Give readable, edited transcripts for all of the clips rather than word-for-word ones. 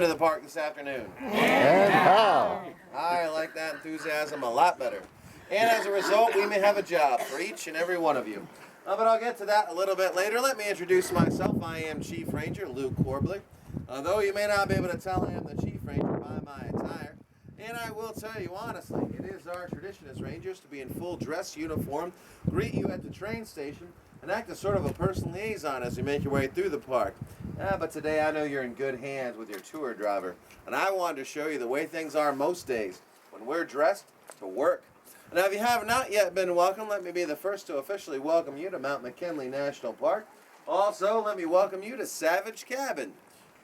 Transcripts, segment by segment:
been to the park this afternoon? And how? I like that enthusiasm a lot better. And as a result, we may have a job for each and every one of you. But I'll get to that a little bit later. Let me introduce myself. I am Chief Ranger Luke Corbley. Though you may not be able to tell, I am the Chief Ranger by my attire. And I will tell you honestly, it is our tradition as Rangers to be in full dress uniform, greet you at the train station, and act as sort of a personal liaison as you make your way through the park. But today I know you're in good hands with your tour driver, and I wanted to show you the way things are most days when we're dressed to work. Now, if you have not yet been welcomed, let me be the first to officially welcome you to Mount McKinley National Park. Also, let me welcome you to Savage Cabin.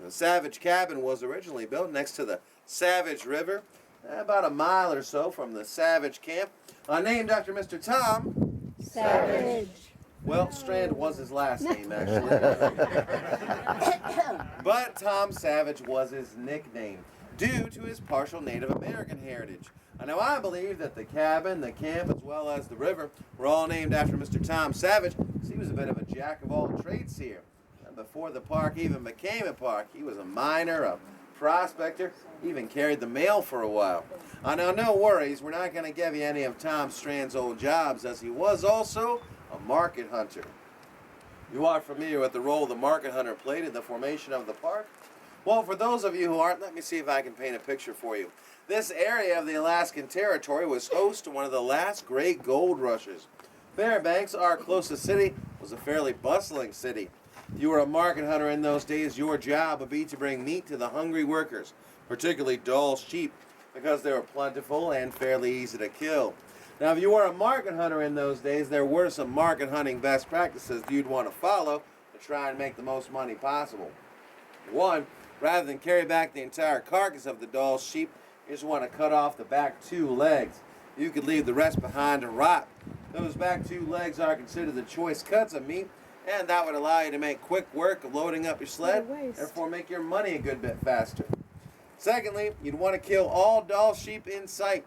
The Savage Cabin was originally built next to the Savage River, about a mile or so from the Savage Camp, named after Mr. Tom Savage. Well, Strand was his last name, actually. But Tom Savage was his nickname, due to his partial Native American heritage. Now, I believe that the cabin, the camp, as well as the river were all named after Mr. Tom Savage, because he was a bit of a jack of all trades here. And before the park even became a park, he was a miner, a prospector, even carried the mail for a while. Now, no worries, we're not going to give you any of Tom Strand's old jobs, as he was also a market hunter. You are familiar with the role the market hunter played in the formation of the park? Well, for those of you who aren't, let me see if I can paint a picture for you. This area of the Alaskan Territory was host to one of the last great gold rushes. Fairbanks, our closest city, was a fairly bustling city. If you were a market hunter in those days, your job would be to bring meat to the hungry workers, particularly Dall sheep, because they were plentiful and fairly easy to kill. Now, if you were a market hunter in those days, there were some market hunting best practices you'd want to follow to try and make the most money possible. One, rather than carry back the entire carcass of the Dall sheep, you just want to cut off the back two legs. You could leave the rest behind to rot. Those back two legs are considered the choice cuts of meat, and that would allow you to make quick work of loading up your sled, therefore make your money a good bit faster. Secondly, you'd want to kill all Dall sheep in sight.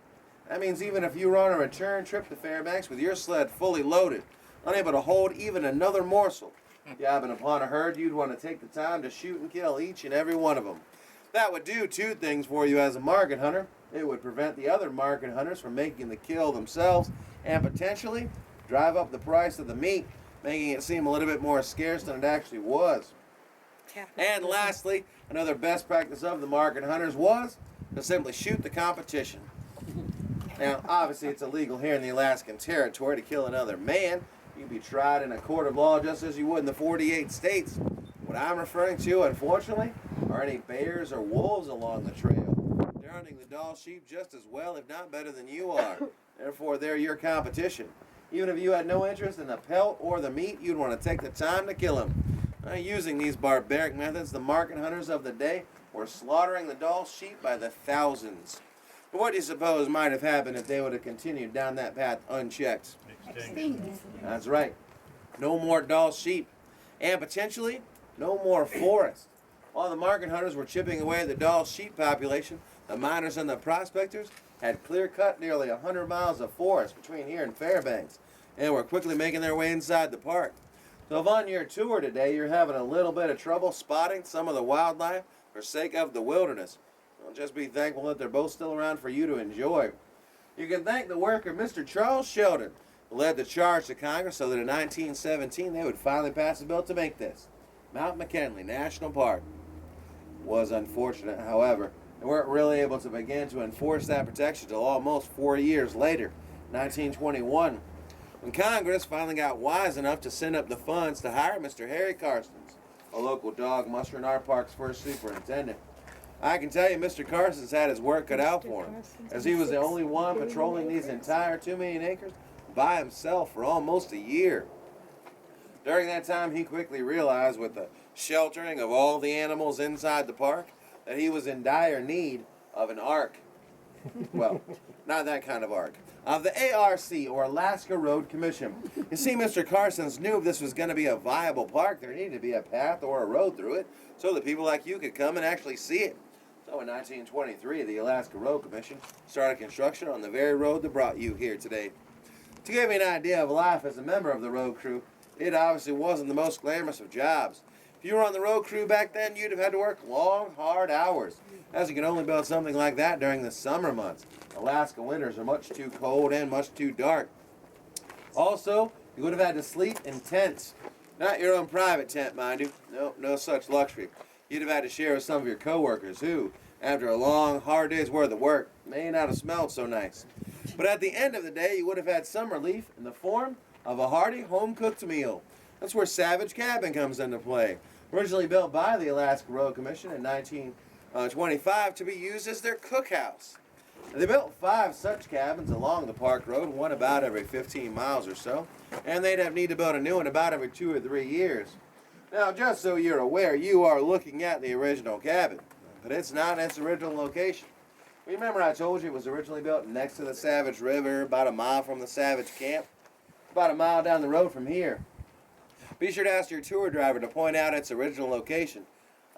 That means even if you were on a return trip to Fairbanks with your sled fully loaded, unable to hold even another morsel, if you happen upon a herd, you'd want to take the time to shoot and kill each and every one of them. That would do two things for you as a market hunter. It would prevent the other market hunters from making the kill themselves, and potentially drive up the price of the meat, making it seem a little bit more scarce than it actually was. And lastly, another best practice of the market hunters was to simply shoot the competition. Now, obviously, it's illegal here in the Alaskan Territory to kill another man. You'd be tried in a court of law just as you would in the 48 states. What I'm referring to, unfortunately, are any bears or wolves along the trail. They're hunting the Dall sheep just as well, if not better than you are. Therefore, they're your competition. Even if you had no interest in the pelt or the meat, you'd want to take the time to kill them. Using these barbaric methods, the market hunters of the day were slaughtering the Dall sheep by the thousands. But what do you suppose might have happened if they would have continued down that path unchecked? Extinct. That's right. No more Dall sheep. And potentially, no more forest. While the market hunters were chipping away at the Dall sheep population, the miners and the prospectors had clear-cut nearly 100 miles of forest between here and Fairbanks, and were quickly making their way inside the park. So if on your tour today you're having a little bit of trouble spotting some of the wildlife for sake of the wilderness, well, just be thankful that they're both still around for you to enjoy. You can thank the work of Mr. Charles Sheldon, who led the charge to Congress so that in 1917 they would finally pass a bill to make this Mount McKinley National Park. It was unfortunate, however, they weren't really able to begin to enforce that protection until almost 4 years later, 1921, when Congress finally got wise enough to send up the funds to hire Mr. Harry Carstens, a local dog musher and our park's first superintendent. I can tell you Mr. Carson's had his work cut out for him, as he was the only one patrolling these entire 2 million acres by himself for almost a year. During that time, he quickly realized with the sheltering of all the animals inside the park that he was in dire need of an ark. Well, not that kind of ark. Of the ARC, or Alaska Road Commission. You see, Mr. Carson's knew if this was going to be a viable park, there needed to be a path or a road through it so that people like you could come and actually see it. So in 1923, the Alaska Road Commission started construction on the very road that brought you here today. To give you an idea of life as a member of the road crew, it obviously wasn't the most glamorous of jobs. If you were on the road crew back then, you'd have had to work long, hard hours, as you can only build something like that during the summer months. Alaska winters are much too cold and much too dark. Also, you would have had to sleep in tents. Not your own private tent, mind you. No, no such luxury. You'd have had to share with some of your coworkers who, after a long, hard day's worth of work, may not have smelled so nice. But at the end of the day, you would have had some relief in the form of a hearty, home-cooked meal. That's where Savage Cabin comes into play. Originally built by the Alaska Road Commission in 1925 to be used as their cookhouse. They built 5 such cabins along the park road, one about every 15 miles or so, and they'd have need to build a new one about every 2 or 3 years. Now, just so you're aware, you are looking at the original cabin, but it's not in its original location. Remember I told you it was originally built next to the Savage River, about a mile from the Savage camp? About a mile down the road from here. Be sure to ask your tour driver to point out its original location.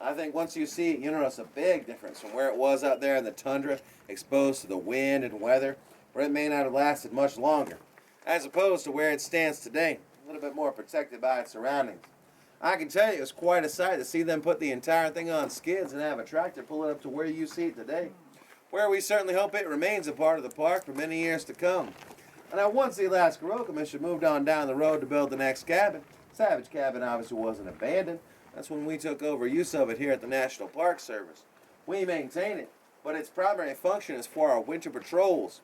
I think once you see it, you'll notice a big difference from where it was out there in the tundra, exposed to the wind and weather, where it may not have lasted much longer, as opposed to where it stands today, a little bit more protected by its surroundings. I can tell you it's quite a sight to see them put the entire thing on skids and have a tractor pull it up to where you see it today, where we certainly hope it remains a part of the park for many years to come. And now once the Alaska Road Commission moved on down the road to build the next cabin, Savage Cabin obviously wasn't abandoned. That's when we took over use of it here at the National Park Service. We maintain it, but its primary function is for our winter patrols.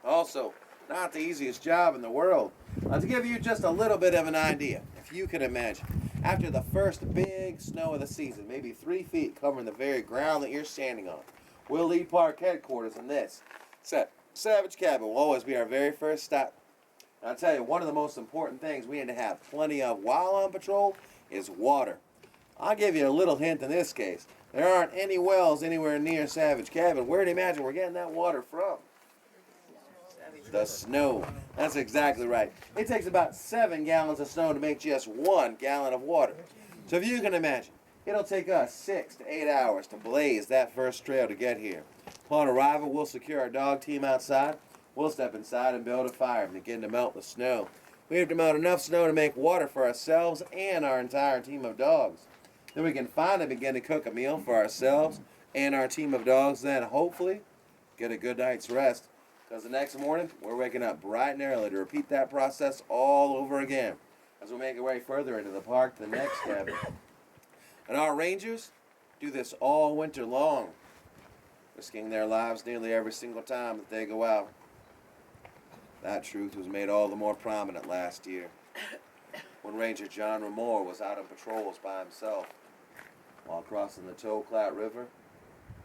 Also, not the easiest job in the world. To give you just a little bit of an idea, if you can imagine, after the first big snow of the season, maybe 3 feet covering the very ground that you're standing on, we'll leave park headquarters in this. Savage Cabin will always be our very first stop. And I'll tell you, one of the most important things we need to have plenty of while on patrol is water. I'll give you a little hint in this case. There aren't any wells anywhere near Savage Cabin. Where do you imagine we're getting that water from? The snow. That's exactly right. It takes about 7 gallons of snow to make just 1 gallon of water. So if you can imagine, it'll take us 6 to 8 hours to blaze that first trail to get here. Upon arrival, we'll secure our dog team outside. We'll step inside and build a fire and begin to melt the snow. We have to melt enough snow to make water for ourselves and our entire team of dogs. Then we can finally begin to cook a meal for ourselves and our team of dogs, then hopefully get a good night's rest. Because the next morning, we're waking up bright and early to repeat that process all over again as we make our way further into the park to the next cabin. And our rangers do this all winter long, risking their lives nearly every single time that they go out. That truth was made all the more prominent last year when Ranger John Ramore was out on patrols by himself. While crossing the Toclat River,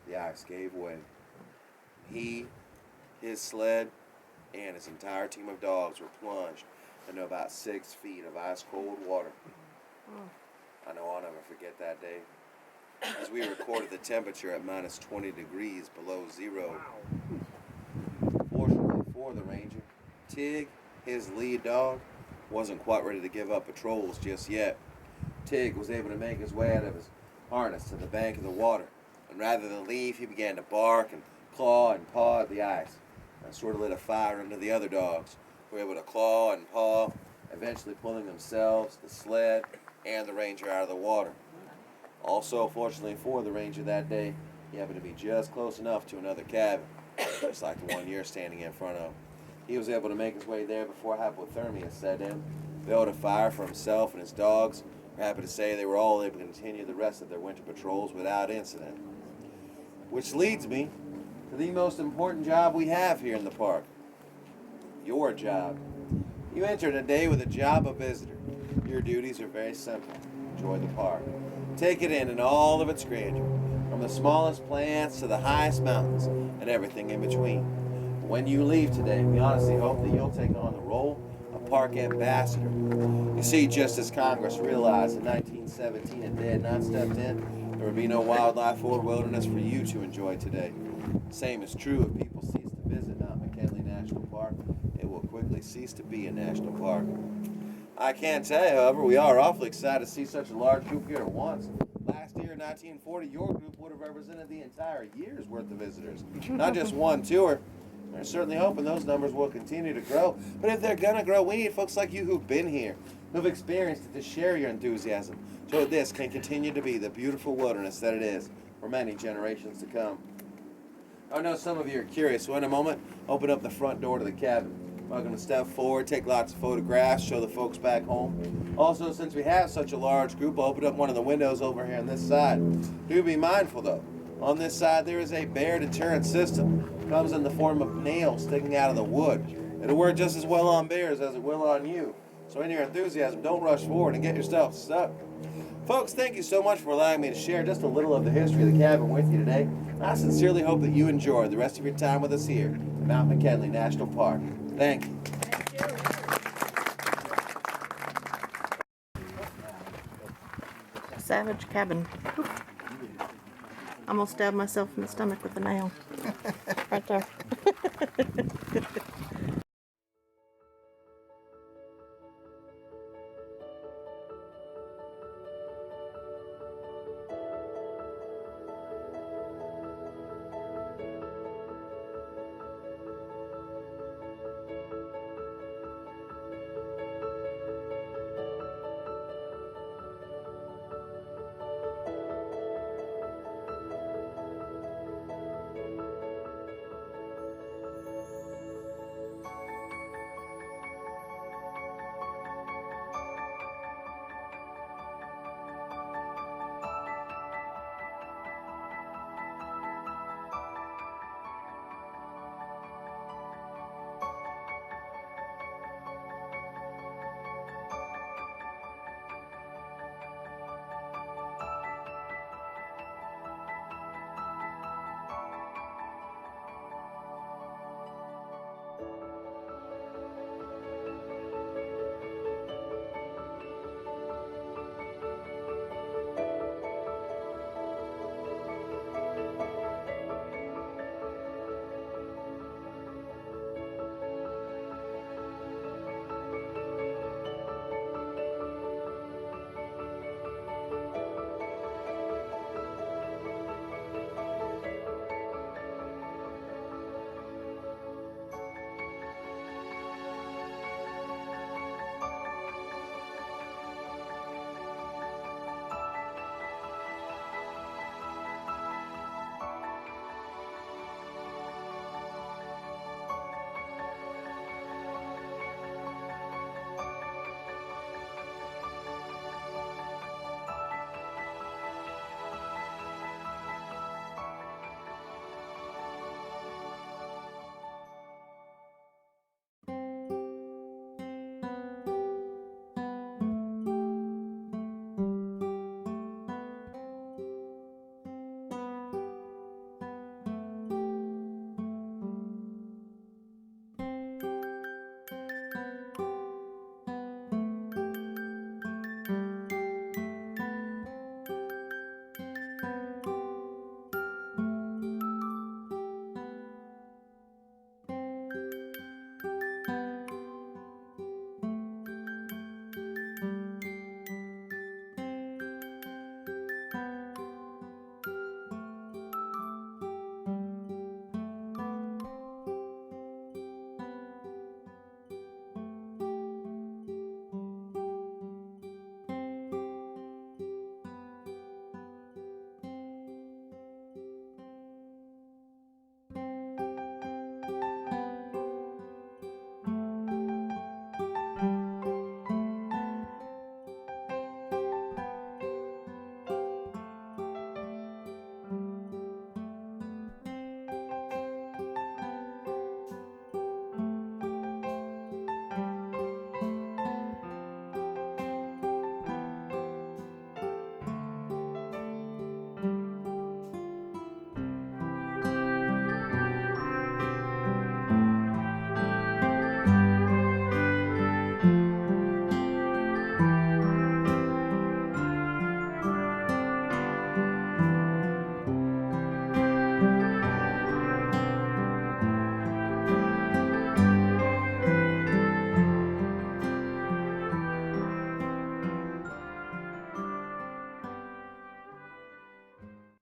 the ice gave way. He, his sled, and his entire team of dogs were plunged into about 6 feet of ice-cold water. I know I'll never forget that day, as we recorded the temperature at minus 20 degrees below zero. Fortunately for the ranger, Tig, his lead dog, wasn't quite ready to give up patrols just yet. Tig was able to make his way out of his harness to the bank of the water, and rather than leave, he began to bark and claw and paw at the ice. That sort of lit a fire under the other dogs, who were able to claw and paw, eventually pulling themselves, the sled, and the ranger out of the water. Also, fortunately for the ranger that day, he happened to be just close enough to another cabin, just like the one you're standing in front of. He was able to make his way there before hypothermia set in, build a fire for himself and his dogs. We're happy to say they were all able to continue the rest of their winter patrols without incident. Which leads me to the most important job we have here in the park. Your job. You enter today with a job of visitor. Your duties are very simple. Enjoy the park. Take it in all of its grandeur, from the smallest plants to the highest mountains and everything in between. When you leave today, we honestly hope that you'll take on the role of park ambassador. You see, just as Congress realized in 1917 if they had not stepped in, there would be no wildlife or wilderness for you to enjoy today. Same is true if people cease to visit Mount McKinley National Park. It will quickly cease to be a national park. I can tell you, however, we are awfully excited to see such a large group here at once. Last year, in 1940, your group would have represented the entire year's worth of visitors, not just one tour. We're certainly hoping those numbers will continue to grow. But if they're going to grow, we need folks like you who've been here, who've experienced it to share your enthusiasm so this can continue to be the beautiful wilderness that it is for many generations to come. I know some of you are curious, so in a moment, open up the front door to the cabin. Welcome to step forward, take lots of photographs, show the folks back home. Also, since we have such a large group, I'll open up one of the windows over here on this side. Do be mindful though. On this side, there is a bear deterrent system. It comes in the form of nails sticking out of the wood. It'll work just as well on bears as it will on you. So in your enthusiasm, don't rush forward and get yourself stuck. Folks, thank you so much for allowing me to share just a little of the history of the cabin with you today. I sincerely hope that you enjoy the rest of your time with us here at Mount McKinley National Park. Thank you. Savage cabin. Oof. Almost stabbed myself in the stomach with a nail. Right there.